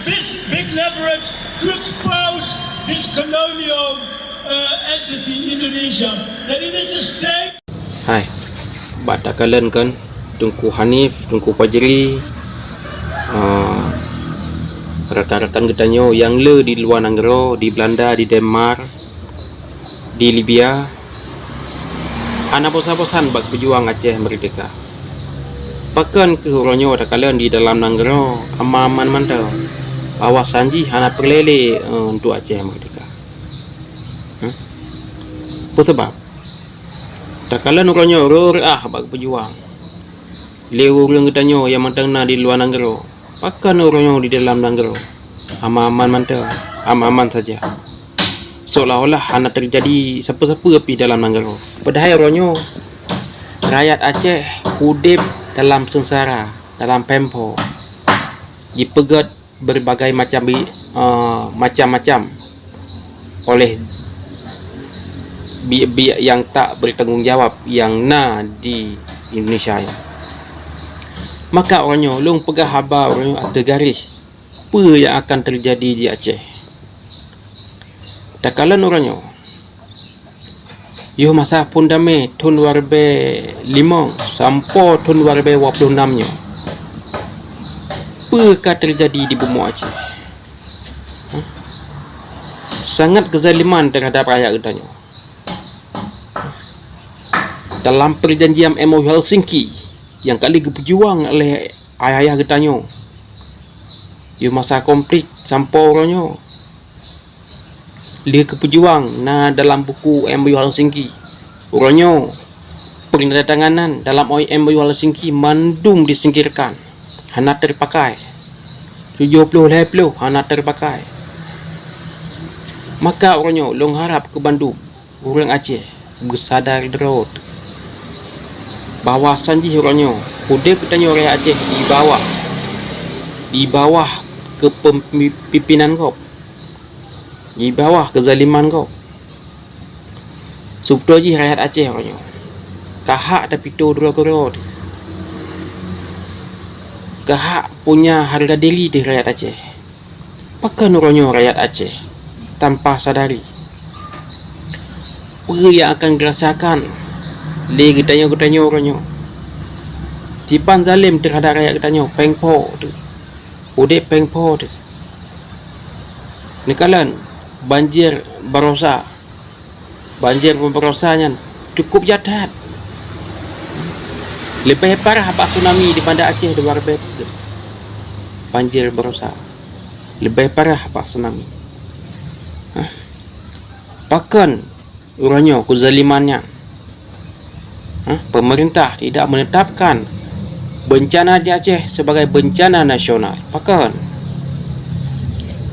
this big leverage to expose this colonial entity Indonesia. That it is a state. Hai, bata kalian kan Tunku Hanif, Tunku Fajri, rekan-rekan getanyo yang le di luar negara, di Belanda, di Denmark, di Libya, anak bosan-bosan bak berjuang Aceh merdeka. Pakan ke oranyo ada kalian di dalam negara aman mantau bawa sanji hana perlele untuk Aceh merdeka. Apa sebab? Tak kalian oranyo bak berjuang. Lewu orang getanyo yang mantangna di luar negara. Pakan orangnya di dalam negara aman mantau, aman saja. Seolah-olah hanya terjadi siapa-siapa api dalam negara. Padahal orangnya rakyat Aceh hidup dalam sengsara, dalam pempo, dipegat berbagai macam-macam oleh pihak yang tak bertanggung jawab yang di Indonesia. Maka orangnya long pegah habar orangnya ada garis apa yang akan terjadi di Aceh. Tak kalan orangnya yo masa pun damai tahun 2005 sampai tahun 2026 nya apakah terjadi di bumi Aceh. Sangat kezaliman terhadap rakyat getanyo. Dalam perjanjian MOU Helsinki yang kali berjuang oleh ayah-ayah getanyo yo masa komplit sampai orangnya dia keperjuang dalam buku MOU Helsinki orangnya penandatanganan dalam MOU Helsinki mandung disingkirkan hanya terpakai 70 hanya terpakai. Maka orangnya long harap ke Bandung orang Aceh bersadar derot bahawa sanji orangnya hidup bertanya orang Aceh di bawah kepemimpinan kau, di bawah kezaliman kau. Subtoji rakyat Aceh orangnya kahak tapi tu dua-dua kahak punya harga diri di rakyat Aceh. Pakan orangnya rakyat Aceh tanpa sadari apa yang akan dirasakan le getanyo orangnya tipan zalim terhadap rakyat getanyo pengpo tu udah pengpo tu ni kalan banjir Barossa cukup jahat lebih parah apa tsunami di Banda Aceh di Warbet. Banjir Barossa lebih parah apa tsunami. Pakan orangnya kezalimannya. Pemerintah tidak menetapkan bencana di Aceh sebagai bencana nasional. Pakan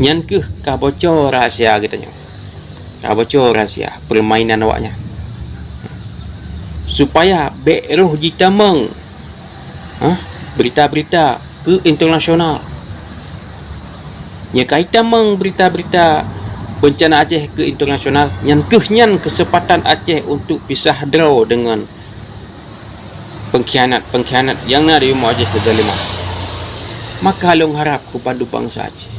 nyan kah bocor rahasia katanya. Kah bocor rahasia permainan awaknya. Supaya beroh jitameng berita-berita ke internasional. Nya kaitan meng berita-berita bencana Aceh ke internasional nyan kesempatan Aceh untuk pisah draw dengan pengkhianat yang dari rumah Aceh kezaliman. Maka long harap kepada bangsa Aceh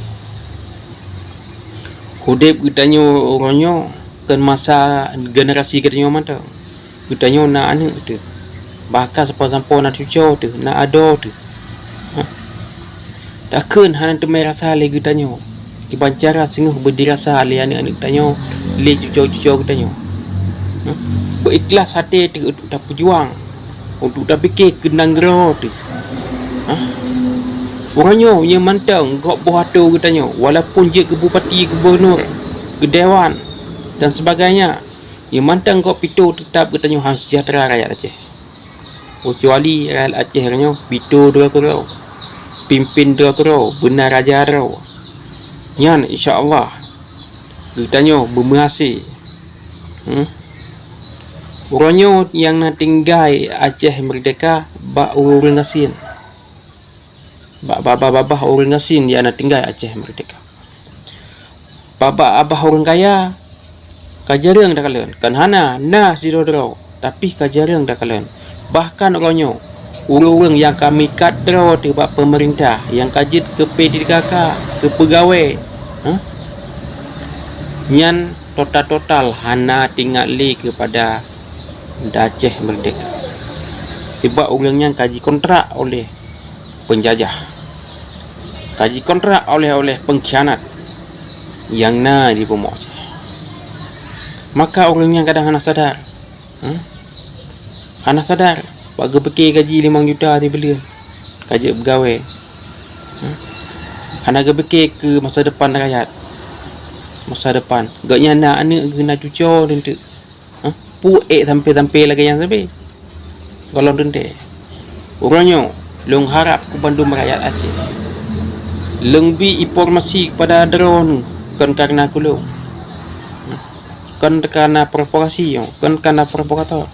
hudip getanyo orangnya kan masa generasi getanyo mantau getanyo nak anak tu bahkan sampai nak cucu tu nak ada tu takkan hanan temai rasa le getanyo kibancara singguh berdirasa le anak-anak getanyo le cucu-cucu getanyo berikhlas hati tu untuk dah berjuang untuk dah fikir ke negara tu. Orangnya yang mantang kok buah tu katanya walaupun dia ke bupati, gubernur, ke dewan dan sebagainya yang mantang kok pitu tetap katanya hang sejahtera rakyat Aceh. Kecuali rakyat Aceh katanya pitu dua kerau pimpin dua kerau benar raja rau nyan insya-Allah katanya berhasil. Orangnya yang nak tinggal Aceh merdeka bak orang asin. Babah orang asin dia nak tinggal Aceh merdeka. Babah orang kaya kajarang dah kalian. Kan hana si dodro tapi kajarang dah kalian. Bahkan orangnya Orang-orang yang kami kadro di bawah pemerintah, yang kajit ke PDKK, ke pegawai, nyan total hana tinggal li kepada Aceh merdeka. Sebab orangnya kaji kontrak oleh penjajah, kaji kontrak oleh pengkhianat yang na di Bumok Aceh. Maka orangnya kadang hana sadar, hana sadar bagi pekir gaji 5 juta di bulan kaji pegawai, hana gepekir ke masa depan rakyat, masa depan gaknya anak kena cucu dan tu puek sampai lagi yang sampai kalau dende orangnya long harap ke Bandung rakyat Aceh lebih informasi kepada drone kan karena kulung, kan karena provokasi, kan karena provokator,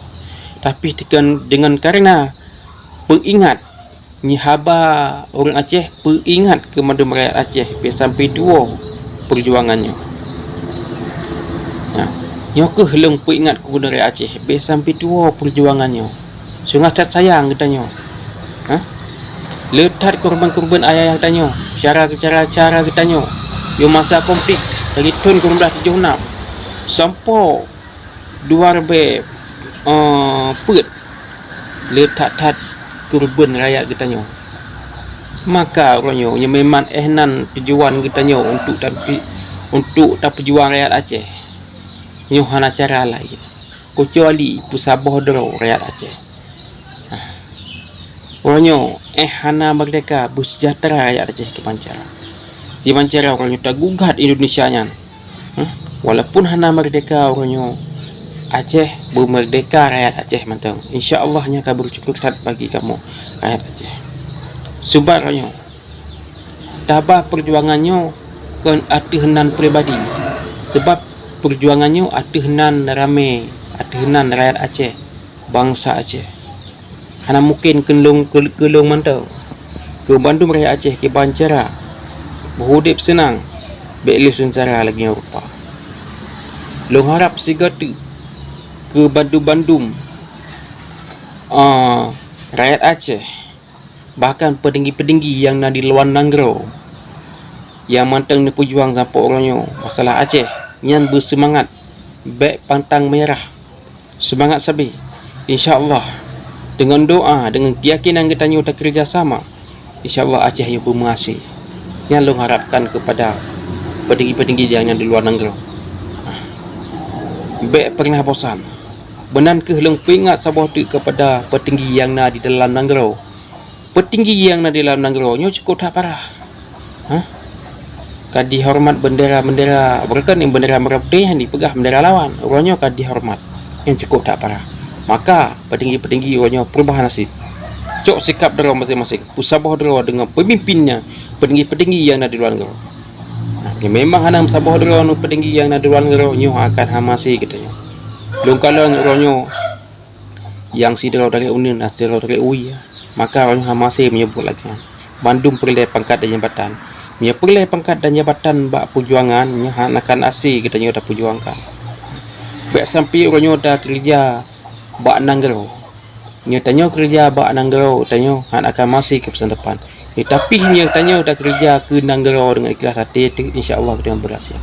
tapi dengan karena pengingat nyihaba orang Aceh, pengingat ke Bandung rakyat Aceh sampai 2 perjuangannya. Nyok helung peringat ke budaya Aceh sampai 2 perjuangannya. Sungai cat sayang katanya. Letak korban-korban ayah katanya. Cara katanya. Yo masa konflik dari tahun 1976 sampai 2000 put letak korban rakyat katanya. Maka orangnya yang memang ehnan tujuan katanya untuk perjuangan rakyat Aceh. Nyuhana cara lain kecuali pusabah dero rakyat Aceh. Orangnya hana merdeka bersejahtera rakyat Aceh ke Pancara. Di Pancara orangnya tak gugat Indonesia nya. Walaupun hana merdeka orangnya Aceh bermerdeka rakyat Aceh mantang. Insya-Allah nya akan bersyukur bagi kamu rakyat Aceh. Sebab orangnya tabah perjuangannya kan atihanan pribadi. Sebab perjuangannya atihanan rame, atihanan rakyat Aceh, bangsa Aceh. Hana mungkin kelung mantau ke Bandung rakyat Aceh ke Pancara berhudip senang be'li sengsara lagi Eropah. Long harap sigatu ke Bandung rakyat Aceh, bahkan petinggi-petinggi yang di luar negeri yang mantang ni pejuang sampai orangnya masalah Aceh yang bersemangat baik pantang merah semangat sabi. InsyaAllah dengan doa, dengan keyakinan kita nyata kerjasama, InsyaAllah Aceh yang bermengasih yang long harapkan kepada petinggi-petinggi yang di luar negeri. Baik pernah bosan benan ke long peringat sabah tu kepada petinggi yang di dalam negeri, petinggi yang di dalam negeri nyo cukup tak parah. Kadi hormat bendera-bendera berkan yang bendera merah putih yang dipegah bendera lawan orangnya kadi hormat yang cukup tak parah. Maka petinggi-petinggi orangnya perubahan nasib, cok sikap dero masing-masing pusabah dero dengan pemimpinnya petinggi-petinggi yang ada di luar negeri. Memang hanam sabah dero petinggi yang ada di luar negeri nyo akan hamasi katanya. Belum kalau orangnya yang si dero dari Unin asal dari UI, maka orangnya hamasi menyebut lagi Bandung perleh pangkat dan jabatan. Nya perleh pangkat dan jabatan bak perjuangan nya akan asih kita nya dah perjuangkan. Baik sampai orangnya dah kerja bak nanggero. Nya tanya kerja bak nanggero tanya akan masih ke pesan depan. Tapi yang tanya dah kerja ke nanggero dengan ikhlas hati itu insya-Allah kita berhasil.